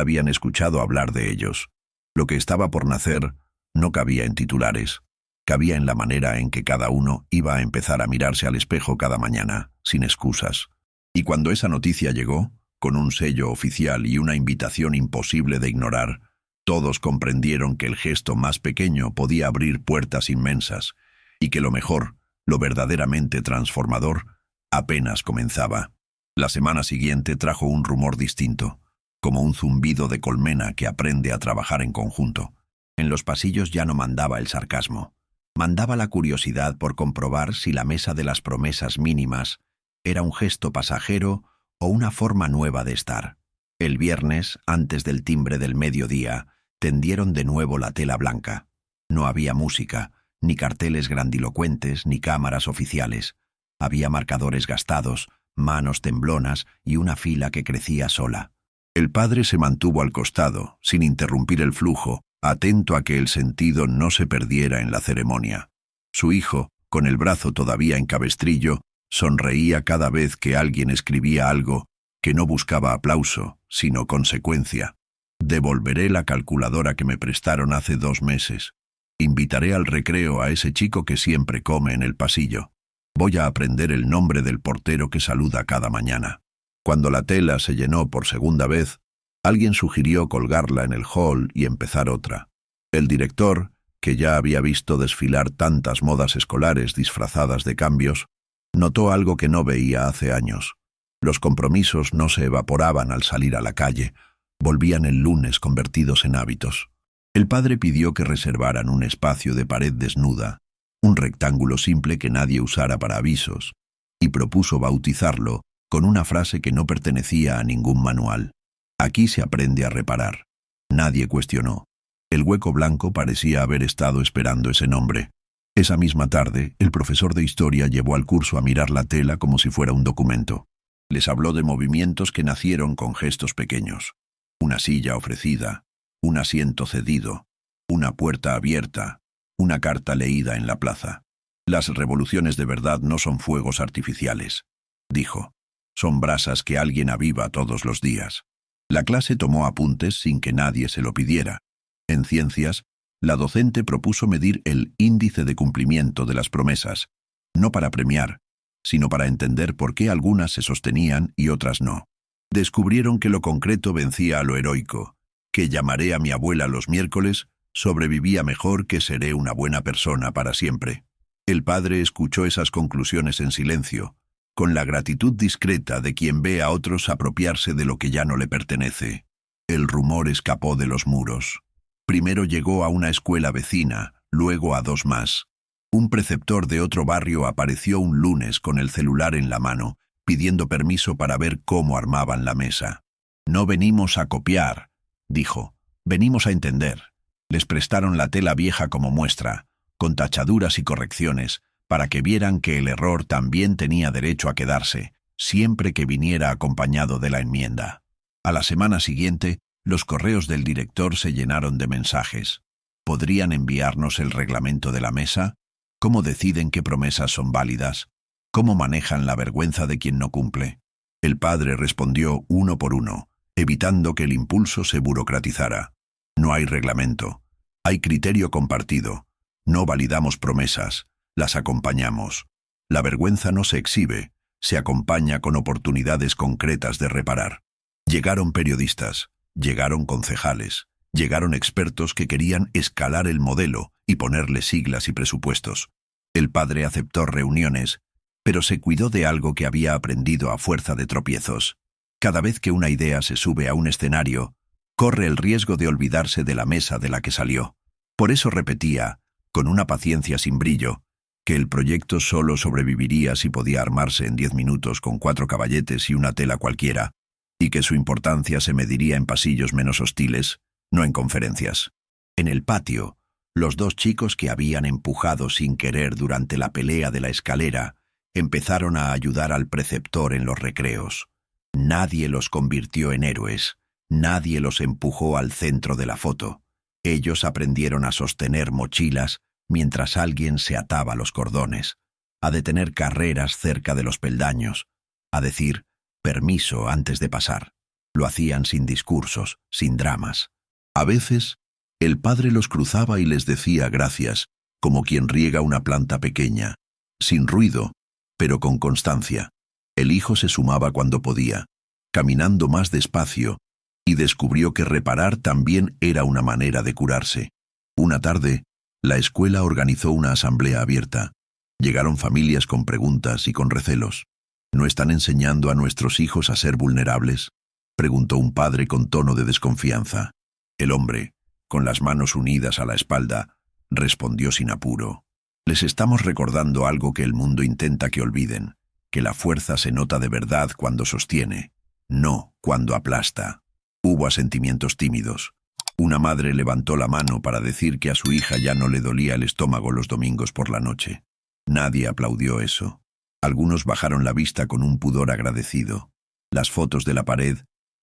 habían escuchado hablar de ellos. Lo que estaba por nacer no cabía en titulares, cabía en la manera en que cada uno iba a empezar a mirarse al espejo cada mañana, sin excusas. Y cuando esa noticia llegó, con un sello oficial y una invitación imposible de ignorar, todos comprendieron que el gesto más pequeño podía abrir puertas inmensas, y que lo mejor, lo verdaderamente transformador, apenas comenzaba. La semana siguiente trajo un rumor distinto, como un zumbido de colmena que aprende a trabajar en conjunto. En los pasillos ya no mandaba el sarcasmo. Mandaba la curiosidad por comprobar si la mesa de las promesas mínimas era un gesto pasajero o una forma nueva de estar. El viernes, antes del timbre del mediodía, tendieron de nuevo la tela blanca. No había música, ni carteles grandilocuentes, ni cámaras oficiales. Había marcadores gastados, manos temblonas y una fila que crecía sola. El padre se mantuvo al costado, sin interrumpir el flujo, atento a que el sentido no se perdiera en la ceremonia. Su hijo, con el brazo todavía en cabestrillo, sonreía cada vez que alguien escribía algo que no buscaba aplauso, sino consecuencia. Devolveré la calculadora que me prestaron hace 2 meses. Invitaré al recreo a ese chico que siempre come en el pasillo. Voy a aprender el nombre del portero que saluda cada mañana. Cuando la tela se llenó por segunda vez, alguien sugirió colgarla en el hall y empezar otra. El director, que ya había visto desfilar tantas modas escolares disfrazadas de cambios, notó algo que no veía hace años. Los compromisos no se evaporaban al salir a la calle, volvían el lunes convertidos en hábitos. El padre pidió que reservaran un espacio de pared desnuda, un rectángulo simple que nadie usara para avisos, y propuso bautizarlo con una frase que no pertenecía a ningún manual. Aquí se aprende a reparar. Nadie cuestionó. El hueco blanco parecía haber estado esperando ese nombre. Esa misma tarde, el profesor de historia llevó al curso a mirar la tela como si fuera un documento. Les habló de movimientos que nacieron con gestos pequeños. Una silla ofrecida, un asiento cedido, una puerta abierta, una carta leída en la plaza. Las revoluciones de verdad no son fuegos artificiales, dijo. Son brasas que alguien aviva todos los días. La clase tomó apuntes sin que nadie se lo pidiera. En ciencias, la docente propuso medir el índice de cumplimiento de las promesas, no para premiar, sino para entender por qué algunas se sostenían y otras no. Descubrieron que lo concreto vencía a lo heroico, que llamaré a mi abuela los miércoles sobrevivía mejor que seré una buena persona para siempre. El padre escuchó esas conclusiones en silencio, con la gratitud discreta de quien ve a otros apropiarse de lo que ya no le pertenece. El rumor escapó de los muros. Primero llegó a una escuela vecina, luego a 2 más. Un preceptor de otro barrio apareció un lunes con el celular en la mano, pidiendo permiso para ver cómo armaban la mesa. No venimos a copiar, dijo, venimos a entender. Les prestaron la tela vieja como muestra, con tachaduras y correcciones, para que vieran que el error también tenía derecho a quedarse, siempre que viniera acompañado de la enmienda. A la semana siguiente, los correos del director se llenaron de mensajes. ¿Podrían enviarnos el reglamento de la mesa? ¿Cómo deciden qué promesas son válidas? ¿Cómo manejan la vergüenza de quien no cumple? El padre respondió uno por uno, evitando que el impulso se burocratizara. No hay reglamento. Hay criterio compartido. No validamos promesas. Las acompañamos. La vergüenza no se exhibe, se acompaña con oportunidades concretas de reparar. Llegaron periodistas, llegaron concejales, llegaron expertos que querían escalar el modelo y ponerle siglas y presupuestos. El padre aceptó reuniones, pero se cuidó de algo que había aprendido a fuerza de tropiezos. Cada vez que una idea se sube a un escenario, corre el riesgo de olvidarse de la mesa de la que salió. Por eso repetía, con una paciencia sin brillo, que el proyecto solo sobreviviría si podía armarse en 10 minutos con 4 caballetes y una tela cualquiera, y que su importancia se mediría en pasillos menos hostiles, no en conferencias. En el patio, los 2 chicos que habían empujado sin querer durante la pelea de la escalera empezaron a ayudar al preceptor en los recreos. Nadie los convirtió en héroes, nadie los empujó al centro de la foto. Ellos aprendieron a sostener mochilas mientras alguien se ataba los cordones, a detener carreras cerca de los peldaños, a decir permiso antes de pasar. Lo hacían sin discursos, sin dramas. A veces, el padre los cruzaba y les decía gracias, como quien riega una planta pequeña, sin ruido, pero con constancia. El hijo se sumaba cuando podía, caminando más despacio, y descubrió que reparar también era una manera de curarse. Una tarde, la escuela organizó una asamblea abierta. Llegaron familias con preguntas y con recelos. ¿No están enseñando a nuestros hijos a ser vulnerables?, preguntó un padre con tono de desconfianza. El hombre, con las manos unidas a la espalda, respondió sin apuro. Les estamos recordando algo que el mundo intenta que olviden, que la fuerza se nota de verdad cuando sostiene, no cuando aplasta. Hubo asentimientos tímidos. Una madre levantó la mano para decir que a su hija ya no le dolía el estómago los domingos por la noche. Nadie aplaudió eso. Algunos bajaron la vista con un pudor agradecido. Las fotos de la pared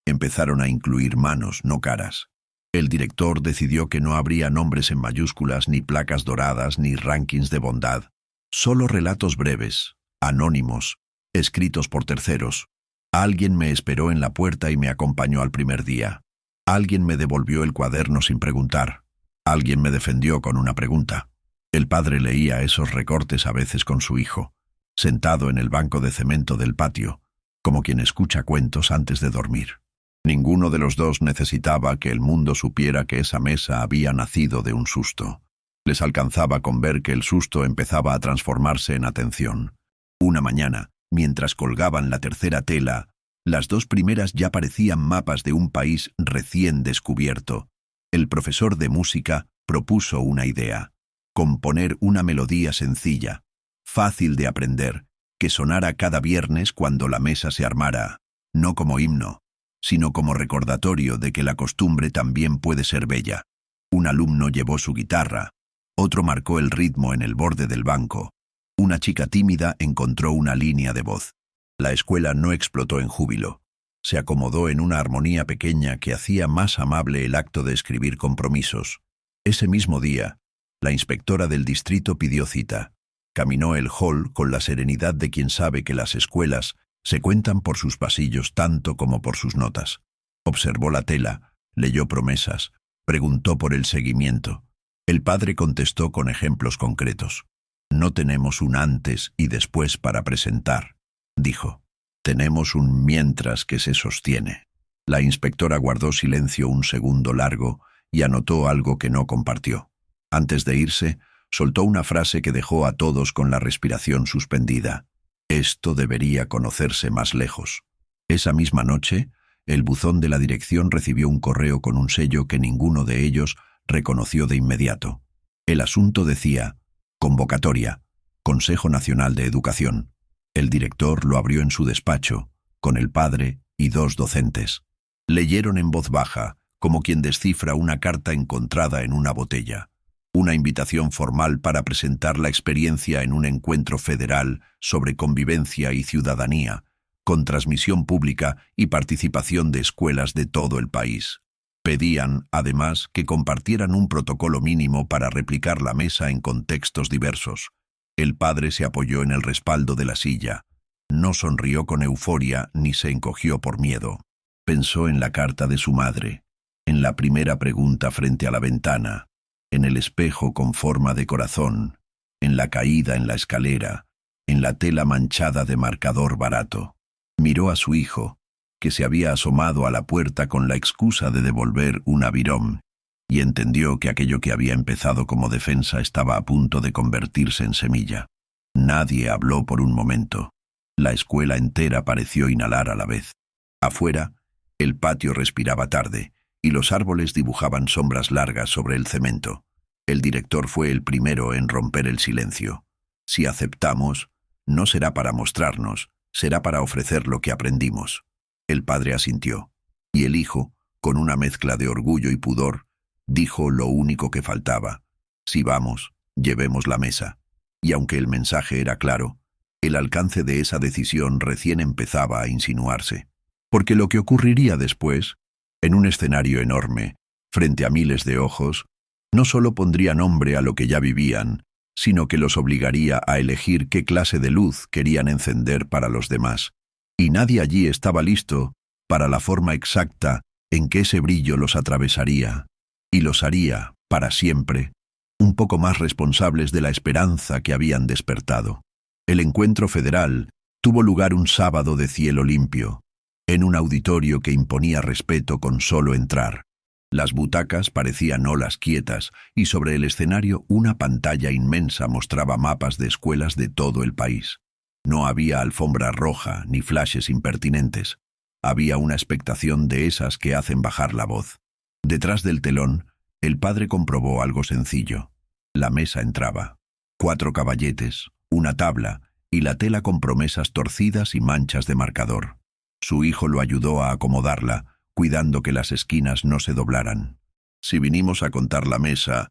empezaron a incluir manos, no caras. El director decidió que no habría nombres en mayúsculas, ni placas doradas, ni rankings de bondad. Solo relatos breves, anónimos, escritos por terceros. Alguien me esperó en la puerta y me acompañó al primer día. Alguien me devolvió el cuaderno sin preguntar. Alguien me defendió con una pregunta. El padre leía esos recortes a veces con su hijo, sentado en el banco de cemento del patio, como quien escucha cuentos antes de dormir. Ninguno de los dos necesitaba que el mundo supiera que esa mesa había nacido de un susto. Les alcanzaba con ver que el susto empezaba a transformarse en atención. Una mañana, mientras colgaban la tercera tela, las 2 primeras ya parecían mapas de un país recién descubierto. El profesor de música propuso una idea: componer una melodía sencilla, fácil de aprender, que sonara cada viernes cuando la mesa se armara, no como himno, sino como recordatorio de que la costumbre también puede ser bella. Un alumno llevó su guitarra, otro marcó el ritmo en el borde del banco. Una chica tímida encontró una línea de voz. La escuela no explotó en júbilo. Se acomodó en una armonía pequeña que hacía más amable el acto de escribir compromisos. Ese mismo día, la inspectora del distrito pidió cita. Caminó el hall con la serenidad de quien sabe que las escuelas se cuentan por sus pasillos tanto como por sus notas. Observó la tela, leyó promesas, preguntó por el seguimiento. El padre contestó con ejemplos concretos. No tenemos un antes y después para presentar, dijo. Tenemos un mientras que se sostiene. La inspectora guardó silencio un segundo largo y anotó algo que no compartió. Antes de irse, soltó una frase que dejó a todos con la respiración suspendida. Esto debería conocerse más lejos. Esa misma noche, el buzón de la dirección recibió un correo con un sello que ninguno de ellos reconoció de inmediato. El asunto decía: convocatoria, Consejo Nacional de Educación. El director lo abrió en su despacho, con el padre y 2 docentes. Leyeron en voz baja, como quien descifra una carta encontrada en una botella. Una invitación formal para presentar la experiencia en un encuentro federal sobre convivencia y ciudadanía, con transmisión pública y participación de escuelas de todo el país. Pedían, además, que compartieran un protocolo mínimo para replicar la mesa en contextos diversos. El padre se apoyó en el respaldo de la silla. No sonrió con euforia ni se encogió por miedo. Pensó en la carta de su madre, en la primera pregunta frente a la ventana, en el espejo con forma de corazón, en la caída en la escalera, en la tela manchada de marcador barato. Miró a su hijo, que se había asomado a la puerta con la excusa de devolver un avirón, y entendió que aquello que había empezado como defensa estaba a punto de convertirse en semilla. Nadie habló por un momento. La escuela entera pareció inhalar a la vez. Afuera, el patio respiraba tarde, y los árboles dibujaban sombras largas sobre el cemento. El director fue el primero en romper el silencio. Si aceptamos, no será para mostrarnos, será para ofrecer lo que aprendimos. El padre asintió, y el hijo, con una mezcla de orgullo y pudor, dijo lo único que faltaba. Si vamos, llevemos la mesa. Y aunque el mensaje era claro, el alcance de esa decisión recién empezaba a insinuarse. Porque lo que ocurriría después, en un escenario enorme, frente a miles de ojos, no solo pondría nombre a lo que ya vivían, sino que los obligaría a elegir qué clase de luz querían encender para los demás. Y nadie allí estaba listo para la forma exacta en que ese brillo los atravesaría, y los haría, para siempre, un poco más responsables de la esperanza que habían despertado. El encuentro federal tuvo lugar un sábado de cielo limpio, en un auditorio que imponía respeto con solo entrar. Las butacas parecían olas quietas y sobre el escenario una pantalla inmensa mostraba mapas de escuelas de todo el país. No había alfombra roja ni flashes impertinentes. Había una expectación de esas que hacen bajar la voz. Detrás del telón, el padre comprobó algo sencillo. La mesa entraba. 4 caballetes, una tabla y la tela con promesas torcidas y manchas de marcador. Su hijo lo ayudó a acomodarla, cuidando que las esquinas no se doblaran. «Si vinimos a contar la mesa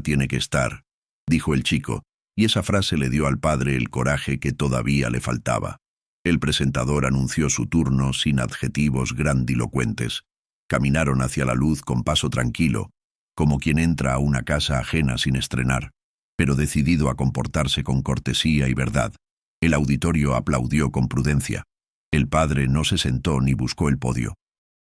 tiene que estar», dijo el chico, y esa frase le dio al padre el coraje que todavía le faltaba. El presentador anunció su turno sin adjetivos grandilocuentes. Caminaron hacia la luz con paso tranquilo, como quien entra a una casa ajena sin estrenar, pero decidido a comportarse con cortesía y verdad. El auditorio aplaudió con prudencia. El padre no se sentó ni buscó el podio.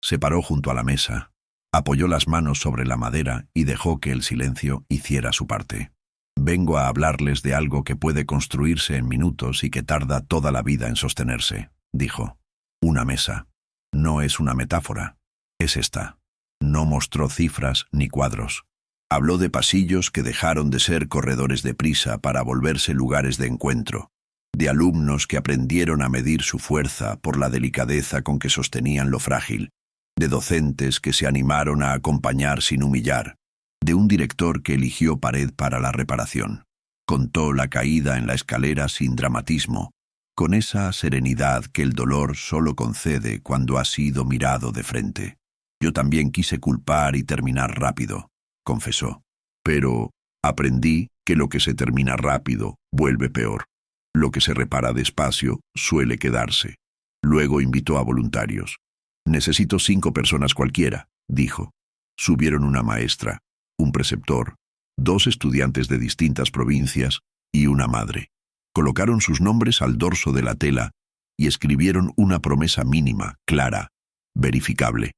Se paró junto a la mesa, apoyó las manos sobre la madera y dejó que el silencio hiciera su parte. «Vengo a hablarles de algo que puede construirse en minutos y que tarda toda la vida en sostenerse», dijo. «Una mesa. No es una metáfora. Es esta». No mostró cifras ni cuadros. Habló de pasillos que dejaron de ser corredores de prisa para volverse lugares de encuentro, de alumnos que aprendieron a medir su fuerza por la delicadeza con que sostenían lo frágil, de docentes que se animaron a acompañar sin humillar, de un director que eligió pared para la reparación. Contó la caída en la escalera sin dramatismo, con esa serenidad que el dolor solo concede cuando ha sido mirado de frente. «Yo también quise culpar y terminar rápido», confesó. «Pero aprendí que lo que se termina rápido vuelve peor. Lo que se repara despacio suele quedarse». Luego invitó a voluntarios. «Necesito 5 personas cualquiera», dijo. Subieron una maestra, un preceptor, 2 estudiantes de distintas provincias y una madre. Colocaron sus nombres al dorso de la tela y escribieron una promesa mínima, clara, verificable.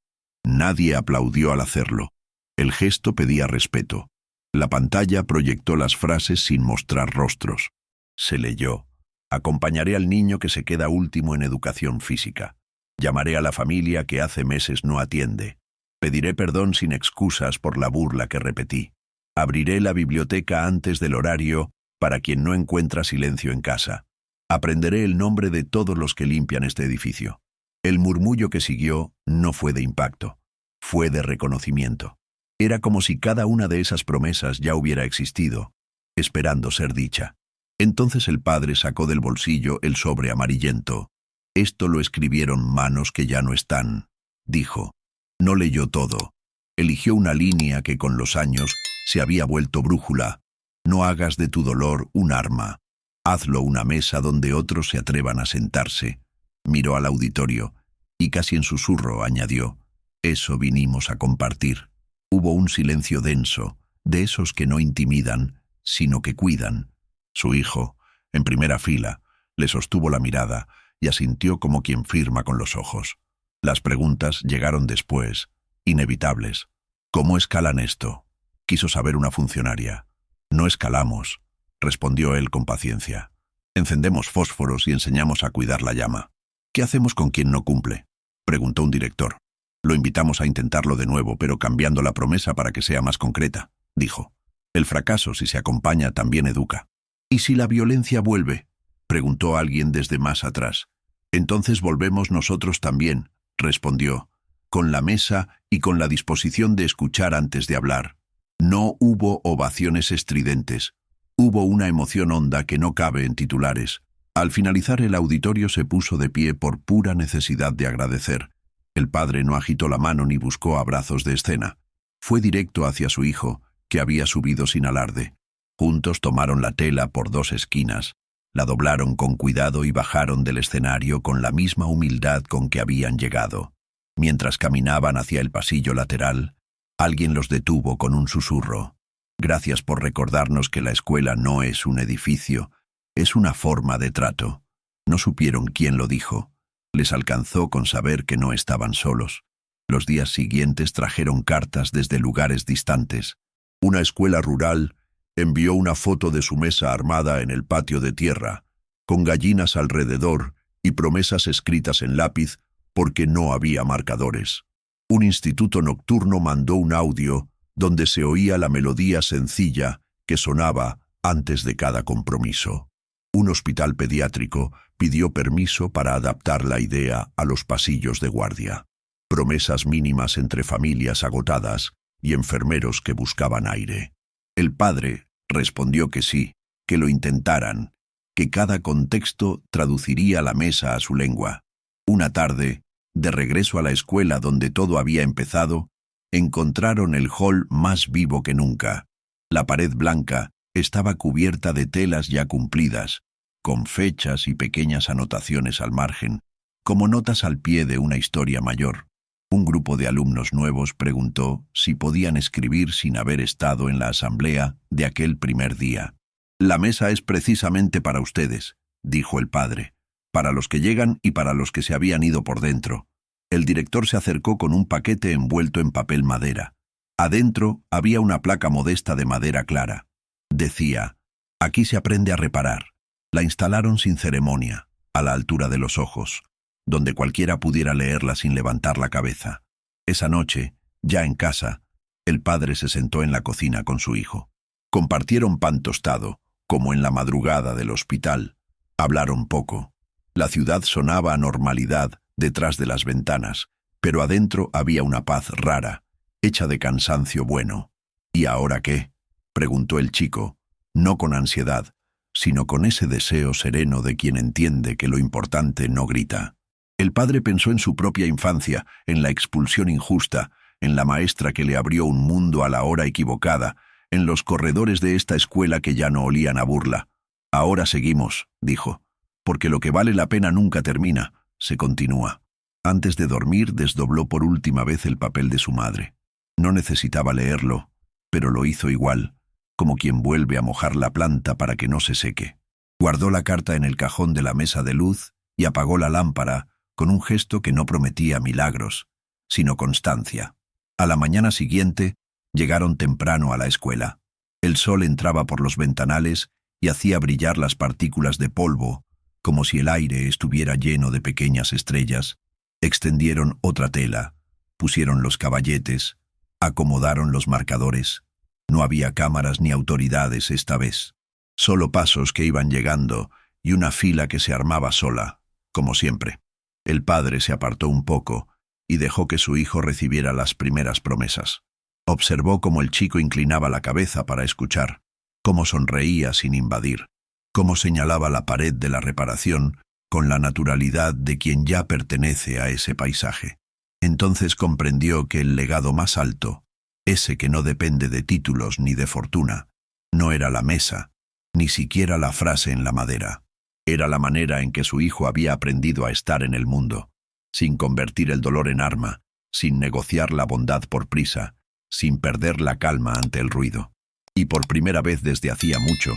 Nadie aplaudió al hacerlo. El gesto pedía respeto. La pantalla proyectó las frases sin mostrar rostros. Se leyó: «Acompañaré al niño que se queda último en educación física. Llamaré a la familia que hace meses no atiende. Pediré perdón sin excusas por la burla que repetí. Abriré la biblioteca antes del horario para quien no encuentra silencio en casa. Aprenderé el nombre de todos los que limpian este edificio». El murmullo que siguió no fue de impacto, fue de reconocimiento. Era como si cada una de esas promesas ya hubiera existido, esperando ser dicha. Entonces el padre sacó del bolsillo el sobre amarillento. «Esto lo escribieron manos que ya no están», dijo. No leyó todo. Eligió una línea que con los años se había vuelto brújula. «No hagas de tu dolor un arma. Hazlo una mesa donde otros se atrevan a sentarse». Miró al auditorio y casi en susurro añadió: «Eso vinimos a compartir». Hubo un silencio denso, de esos que no intimidan, sino que cuidan. Su hijo, en primera fila, le sostuvo la mirada y asintió como quien firma con los ojos. Las preguntas llegaron después, inevitables. «¿Cómo escalan esto?», quiso saber una funcionaria. «No escalamos», respondió él con paciencia. Encendemos fósforos y enseñamos a cuidar la llama. ¿Qué hacemos con quien no cumple?, preguntó un director. Lo invitamos a intentarlo de nuevo, pero cambiando la promesa para que sea más concreta, dijo. El fracaso, si se acompaña, también educa. ¿Y si la violencia vuelve?, preguntó alguien desde más atrás. Entonces volvemos nosotros también, respondió, con la mesa y con la disposición de escuchar antes de hablar. No hubo ovaciones estridentes. Hubo una emoción honda que no cabe en titulares. Al finalizar, el auditorio se puso de pie por pura necesidad de agradecer. El padre no agitó la mano ni buscó abrazos de escena. Fue directo hacia su hijo, que había subido sin alarde. Juntos tomaron la tela por dos esquinas, la doblaron con cuidado y bajaron del escenario con la misma humildad con que habían llegado. Mientras caminaban hacia el pasillo lateral, alguien los detuvo con un susurro. Gracias por recordarnos que la escuela no es un edificio, es una forma de trato. No supieron quién lo dijo. Les alcanzó con saber que no estaban solos. Los días siguientes trajeron cartas desde lugares distantes. Una escuela rural envió una foto de su mesa armada en el patio de tierra, con gallinas alrededor y promesas escritas en lápiz porque no había marcadores. Un instituto nocturno mandó un audio donde se oía la melodía sencilla que sonaba antes de cada compromiso. Un hospital pediátrico pidió permiso para adaptar la idea a los pasillos de guardia. Promesas mínimas entre familias agotadas y enfermeros que buscaban aire. El padre respondió que sí, que lo intentaran, que cada contexto traduciría la mesa a su lengua. Una tarde, de regreso a la escuela donde todo había empezado, encontraron el hall más vivo que nunca. La pared blanca estaba cubierta de telas ya cumplidas, con fechas y pequeñas anotaciones al margen, como notas al pie de una historia mayor. Un grupo de alumnos nuevos preguntó si podían escribir sin haber estado en la asamblea de aquel primer día. «La mesa es precisamente para ustedes», dijo el padre, «para los que llegan y para los que se habían ido por dentro». El director se acercó con un paquete envuelto en papel madera. Adentro había una placa modesta de madera clara. Decía, «Aquí se aprende a reparar». La instalaron sin ceremonia, a la altura de los ojos, donde cualquiera pudiera leerla sin levantar la cabeza. Esa noche, ya en casa, el padre se sentó en la cocina con su hijo. Compartieron pan tostado, como en la madrugada del hospital. Hablaron poco. La ciudad sonaba a normalidad detrás de las ventanas, pero adentro había una paz rara, hecha de cansancio bueno. «¿Y ahora qué?», preguntó el chico, no con ansiedad, sino con ese deseo sereno de quien entiende que lo importante no grita. El padre pensó en su propia infancia, en la expulsión injusta, en la maestra que le abrió un mundo a la hora equivocada, en los corredores de esta escuela que ya no olían a burla. «Ahora seguimos», dijo, «porque lo que vale la pena nunca termina, se continúa». Antes de dormir desdobló por última vez el papel de su madre. No necesitaba leerlo, pero lo hizo igual, como quien vuelve a mojar la planta para que no se seque. Guardó la carta en el cajón de la mesa de luz y apagó la lámpara con un gesto que no prometía milagros, sino constancia. A la mañana siguiente llegaron temprano a la escuela. El sol entraba por los ventanales y hacía brillar las partículas de polvo, como si el aire estuviera lleno de pequeñas estrellas. Extendieron otra tela, pusieron los caballetes, acomodaron los marcadores. No había cámaras ni autoridades esta vez. Solo pasos que iban llegando y una fila que se armaba sola, como siempre. El padre se apartó un poco y dejó que su hijo recibiera las primeras promesas. Observó cómo el chico inclinaba la cabeza para escuchar, cómo sonreía sin invadir, cómo señalaba la pared de la reparación con la naturalidad de quien ya pertenece a ese paisaje. Entonces comprendió que el legado más alto, ese que no depende de títulos ni de fortuna, no era la mesa, ni siquiera la frase en la madera. Era la manera en que su hijo había aprendido a estar en el mundo, sin convertir el dolor en arma, sin negociar la bondad por prisa, sin perder la calma ante el ruido. Y por primera vez desde hacía mucho,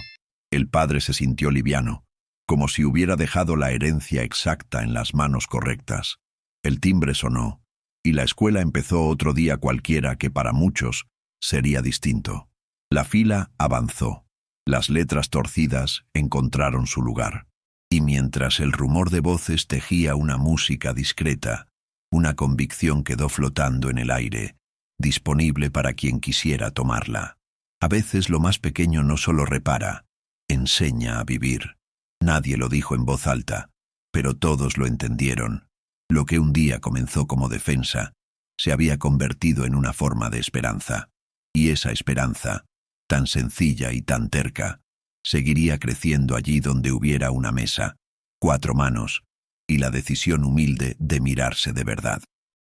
el padre se sintió liviano, como si hubiera dejado la herencia exacta en las manos correctas. El timbre sonó, y la escuela empezó otro día cualquiera que para muchos sería distinto. La fila avanzó. Las letras torcidas encontraron su lugar. Y mientras el rumor de voces tejía una música discreta, una convicción quedó flotando en el aire, disponible para quien quisiera tomarla. A veces lo más pequeño no solo repara, enseña a vivir. Nadie lo dijo en voz alta, pero todos lo entendieron. Lo que un día comenzó como defensa, se había convertido en una forma de esperanza. Y esa esperanza, tan sencilla y tan terca, seguiría creciendo allí donde hubiera una mesa, 4 manos, y la decisión humilde de mirarse de verdad.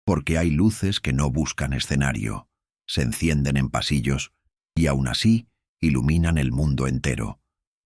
Porque hay luces que no buscan escenario, se encienden en pasillos, y aún así iluminan el mundo entero.